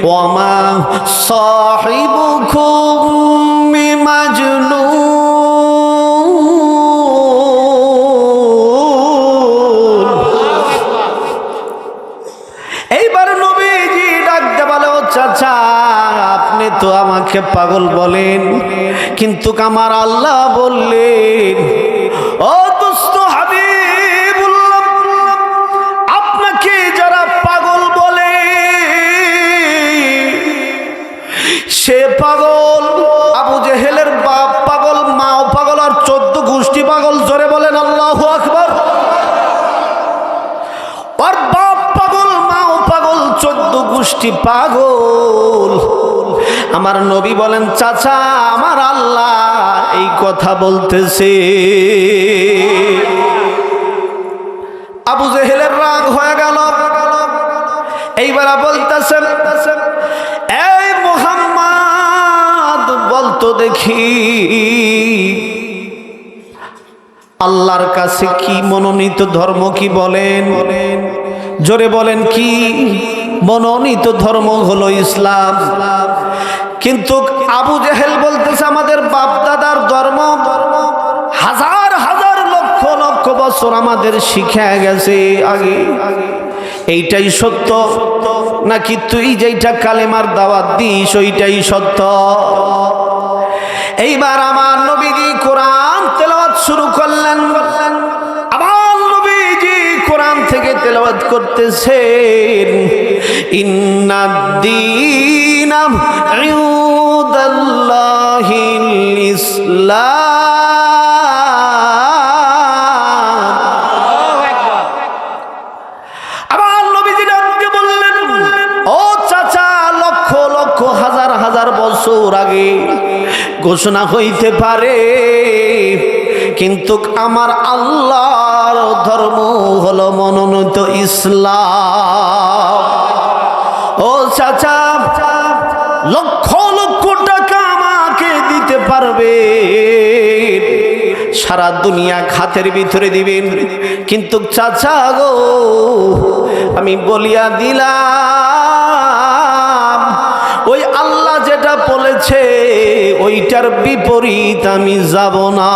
ওয়ামা সাহিবুকুম বিমাজনুন। এইবার নবীজি ডাক দিয়ে বলে, ও চাচা আপনি তো আমাকে পাগল বলেন, কিন্তু আমার আল্লাহ বললেন, ও দোস্ত হাবিবুল্লাহ, আপনাকে যারা পাগল বলে সে পাগল। আবু জেহেলের বাপ পাগল, মাও পাগল, আর 14 গোষ্ঠী পাগল। জোরে বলেন আল্লাহু আকবার। ওর বাপ পাগল, মাও পাগল, 14 গোষ্ঠী পাগল। আমার নবী বলেন, চাচা আমার আল্লাহ এই কথা বলতেছে। আবু জেহেলের রাগ হয়ে গেল। এইবার বলতেছেন, এই মুহাম্মদ বলতো দেখি আল্লাহর কাছে কি মনোনীত ধর্ম কি বলেন? জোরে বলেন কি মনোনীত ধর্ম? হলো ইসলাম। কিন্তু আবু জেহেল বলতেছে আমাদের বাপ দাদার ধর্ম হাজার হাজার লক্ষ লক্ষ বছর আমাদের শিখে গেছে আগে। এইটাই সত্য নাকি তুই যেইটা কালেমার দাওয়াত দিস ওইটাই সত্য? এইবার আমার নবীজি কোরআন তেলাওয়াত শুরু করলেন। আমার নবীজি কোরআন থেকে তেলাওয়াত করতেছেন, ইন্নাদ-দীনা ইনদাল্লাহিল ইসলাম। আমার নবীজি ডাকতে বললেন, ও চাচা লক্ষ লক্ষ হাজার হাজার বছর আগে ঘোষণা হইতে পারে, কিন্তু আমার আল্লাহর ধর্ম হলো মনোনীত ইসলাম। ও চাচা লক্ষ লক্ষ টাকা আমাকে দিতে পারবে, সারা দুনিয়া খাতের ভিতরে দিবেন, কিন্তু চাচা গো আমি বলিয়া দিলাম ওই আল্লাহ যেটা বলেছে ওইটার বিপরীত আমি যাব না।